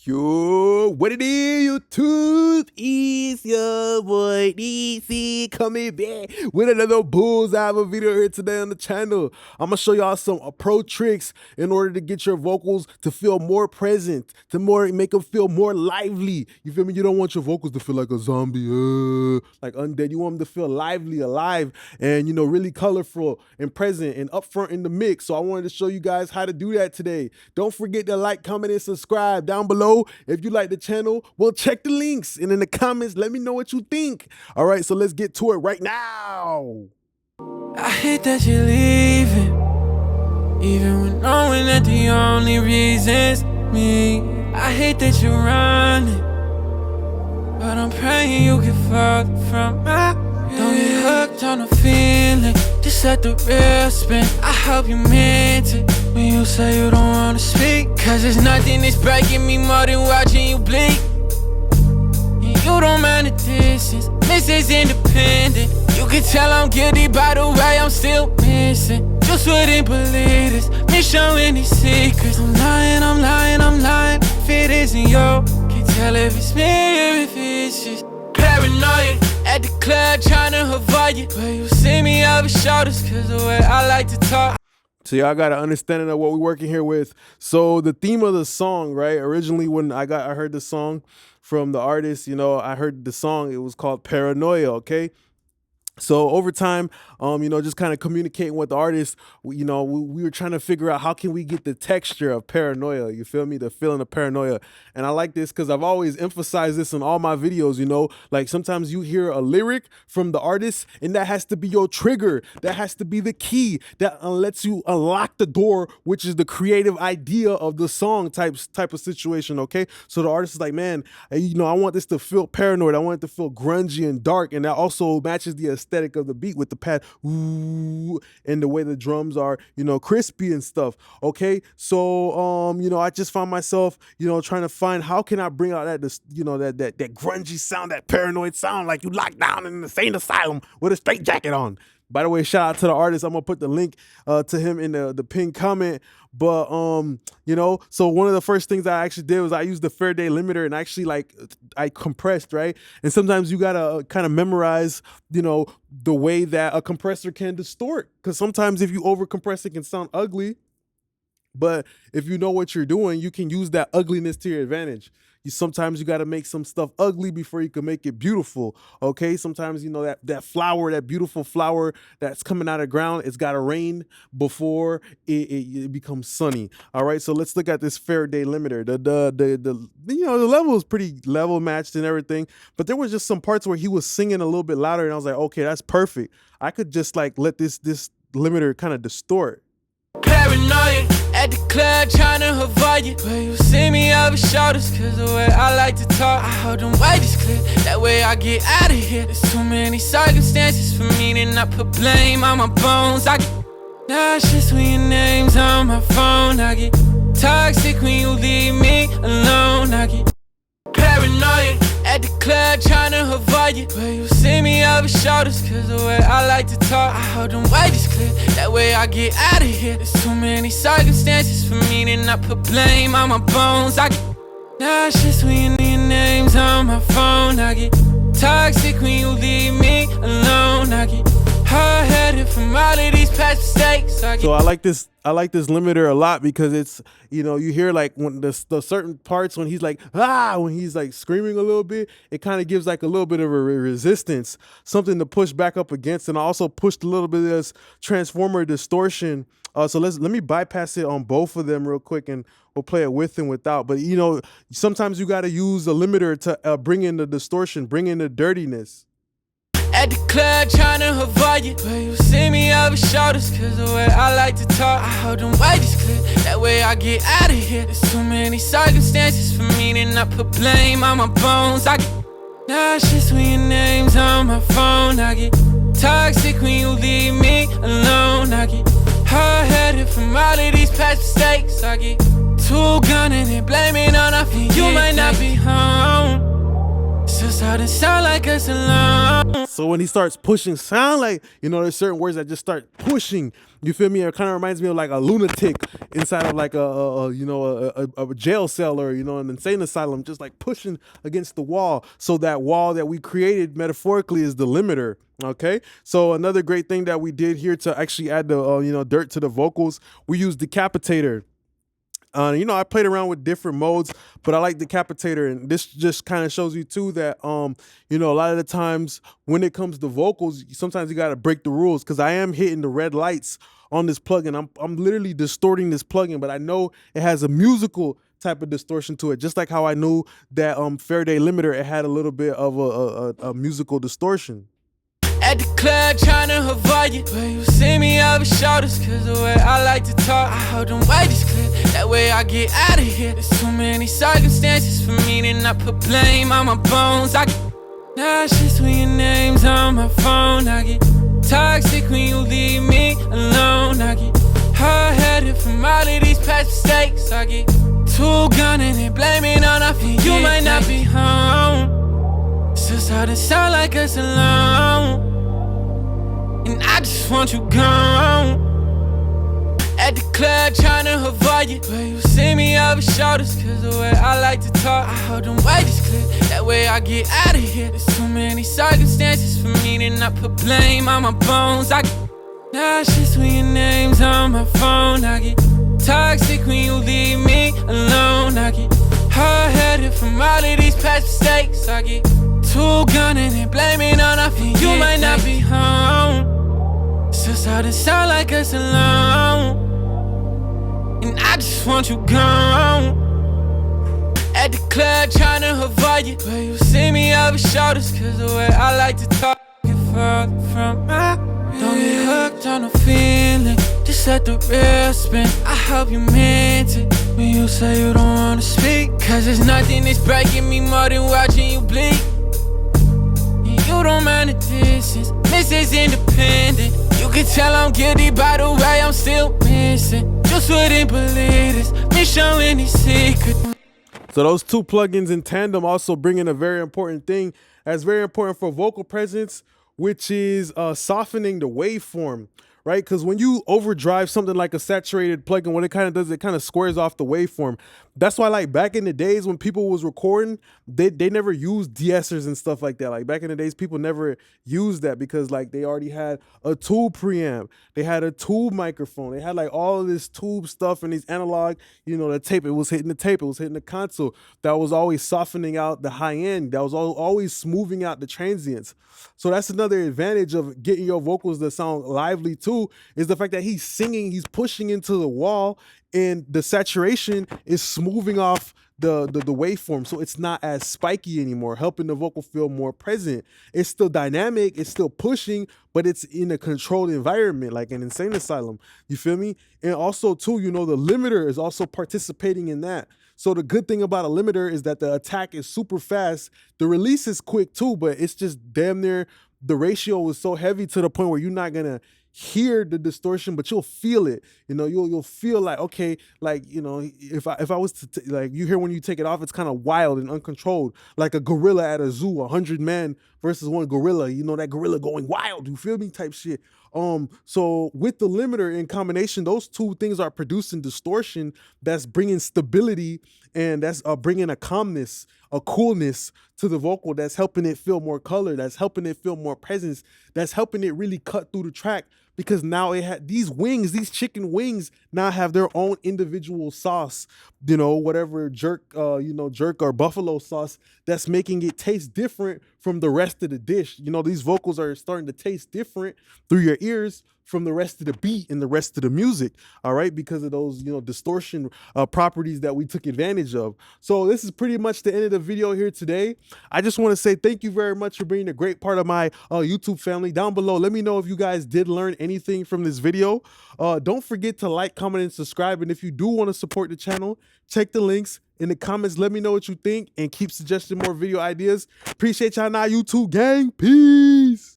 Yo, what it is, YouTube? It's your boy DC coming back with another bullseye of a video here today on the channel. I'm gonna show y'all some pro tricks in order to get your vocals to feel more present, to make them feel more lively. You feel me? You don't want your vocals to feel like a zombie, like undead. You want them to feel lively, alive, and really colorful and present and upfront in the mix. So I wanted to show you guys how to do that today. Don't forget to like, comment, and subscribe down below. If you like the channel, well, check the links, and in the comments, let me know what you think. All right, so let's get to it right now. I hate that you're leaving, even when knowing that the only reason's me. I hate that you're running, but I'm praying you can fall from my way. Don't get hooked on the feeling, just let the real spin. I hope you meant it when you say you don't wanna speak, cause there's nothing that's breaking me more than watching you bleed. And you don't mind the distance, Mrs. Independent. You can tell I'm guilty by the way I'm still missing. Just wouldn't believe this, me showing these secrets. I'm lying, if it isn't you. Can't tell if it's me or if it's just paranoid. At the club trying to avoid you, but you see me over shoulders, cause the way I like to talk. So y'all got an understanding of what we're working here with. So the theme of the song, right? Originally when I heard the song from the artist, I heard the song, it was called Paranoia, okay? So over time, just kind of communicating with the artist, we were trying to figure out how can we get the texture of paranoia, you feel me? The feeling of paranoia. And I like this because I've always emphasized this in all my videos, like sometimes you hear a lyric from the artist and that has to be your trigger. That has to be the key that lets you unlock the door, which is the creative idea of the song type of situation, okay? So the artist is like, man, I want this to feel paranoid. I want it to feel grungy and dark. And that also matches the aesthetic of the beat with the pad, ooh, and the way the drums are, crispy and stuff. Okay, so I just found myself, trying to find how can I bring out that that grungy sound, that paranoid sound, like you locked down in an insane asylum with a straight jacket on. By the way, shout out to the artist. I'm gonna put the link to him in the pinned comment. But so one of the first things I actually did was I used the Faraday limiter and actually I compressed, right? And sometimes you gotta kind of memorize, the way that a compressor can distort. Because sometimes if you over compress, it can sound ugly. But if you know what you're doing, you can use that ugliness to your advantage. Sometimes you got to make some stuff ugly before you can make it beautiful, okay? Sometimes, that flower, that beautiful flower that's coming out of the ground, it's got to rain before it becomes sunny, all right? So let's look at this Faraday limiter. The level is pretty level matched and everything, but there was just some parts where he was singing a little bit louder, and I was like, okay, that's perfect. I could just let this limiter kind of distort. Paranoid, at the club trying to avoid you, but you see me over shoulders, cause the way I like to talk, I hold them wages clear, that way I get out of here. There's too many circumstances for me to not put blame on my bones. I get nauseous when your name's on my phone. I get toxic when you leave me alone. I get paranoid, at the club trying to avoid you, but you see me over shoulders, cause the way I like to talk, I hold them wages clear, that way I get out of here. There's too many circumstances for me to not put blame on my bones. I get nauseous when your name's on my phone. I get toxic when you leave me alone. I get hard-headed from all of these past mistakes. So I like this limiter a lot because it's, you hear when the certain parts when he's when he's screaming a little bit, it kind of gives a little bit of a resistance, something to push back up against. And I also pushed a little bit of this transformer distortion. So let me bypass it on both of them real quick and we'll play it with and without. But sometimes you got to use a limiter to bring in the distortion, bring in the dirtiness. At the club trying to avoid you, but you see me over shoulders, cause the way I like to talk, I hold them wages clear, that way I get out of here. There's too many circumstances for me to not put blame on my bones. I get nauseous when your name's on my phone. I get toxic when you leave me alone. I get hard-headed from all of these past mistakes. I get too gunning and blaming on nothing. You might not be home, it's just starting to sound like us alone. So when he starts pushing, sound like, you know, there's certain words that just start pushing. You feel me? It kind of reminds me of like a lunatic inside of like a jail cell, or, you know, an insane asylum, just like pushing against the wall. So that wall that we created metaphorically is the limiter. Okay, so another great thing that we did here to actually add the dirt to the vocals, we used decapitator. You know, I played around with different modes, but I like decapitator, and this just kind of shows you too that you know, a lot of the times when it comes to vocals, sometimes you got to break the rules, because I am hitting the red lights on this plugin. I'm literally distorting this plugin, but I know it has a musical type of distortion to it, just like how I knew that Faraday limiter, it had a little bit of a musical distortion. At the club tryna avoid you, but you see me over shoulders, cause the way I like to talk, I hold them wages clear, that way I get out of here. There's too many circumstances for me to not put blame on my bones. I get nauseous when your name's on my phone. I get toxic when you leave me alone. I get hard-headed from all of these past mistakes. I get too gunning and blaming on nothing. You might not be home, still starting to sound like us alone. And I just want you gone. At the club tryna avoid you, but you see me over shoulders, cause the way I like to talk, I hold them wages clear, that way I get out of here. There's too many circumstances for me to not put blame on my bones. I get nauseous when your name's on my phone. I get toxic when you leave me alone. I get hard-headed from all of these past mistakes. I get too gunning and blaming on nothing. You might not be home, still starting to sound like us alone. And I just want you gone. At the club tryna avoid you, but you see me over shoulders, cause the way I like to talk, get further from my real. Don't get hooked on the feeling, just let the real spin. I hope you meant it when you say you don't wanna speak, cause there's nothing that's breaking me more than watching you bleed. You don't mind the distance, Mrs. Independent. You can tell I'm guilty by the way I'm still missing. Just wouldn't believe this, me showing these secrets. So those two plugins in tandem also bring in a very important thing that's very important for vocal presence, which is softening the waveform, right? Because when you overdrive something like a saturated plugin, what it kind of does, it kind of squares off the waveform. That's why, like, back in the days when people was recording, they never used de-essers and stuff like that. Like, back in the days, people never used that because, like, they already had a tube preamp, they had a tube microphone, they had like all of this tube stuff and these analog, you know, the tape, it was hitting the tape, it was hitting the console. That was always softening out the high end. That was always smoothing out the transients. So that's another advantage of getting your vocals to sound lively too, is the fact that he's singing, he's pushing into the wall, and the saturation is smoothing off the waveform, so it's not as spiky anymore, helping the vocal feel more present. It's still dynamic, it's still pushing, but it's in a controlled environment, like an insane asylum. You feel me? And also too, you know, the limiter is also participating in that. So the good thing about a limiter is that the attack is super fast. The release is quick too, but it's just damn near, the ratio is so heavy to the point where you're not gonna hear the distortion, but you'll feel it. You know, you'll feel like, okay, like, you know, if I was to like, you hear when you take it off, it's kind of wild and uncontrolled, like a gorilla at a zoo, 100 men versus one gorilla. You know, that gorilla going wild. You feel me? Type shit. So with the limiter in combination, those two things are producing distortion that's bringing stability, and that's bringing a calmness, a coolness to the vocal, that's helping it feel more color, that's helping it feel more presence, that's helping it really cut through the track, because now it had these wings, these chicken wings now have their own individual sauce, you know, whatever jerk, jerk or buffalo sauce, that's making it taste different from the rest of the dish. You know, these vocals are starting to taste different through your ears from the rest of the beat and the rest of the music, all right, because of those, you know, distortion properties that we took advantage of. So this is pretty much the end of the video here today. I just want to say thank you very much for being a great part of my YouTube family. Down below, let me know if you guys did learn anything from this video. Don't forget to like, comment, and subscribe. And if you do want to support the channel, check the links in the comments. Let me know what you think and keep suggesting more video ideas. Appreciate y'all now, YouTube gang. Peace.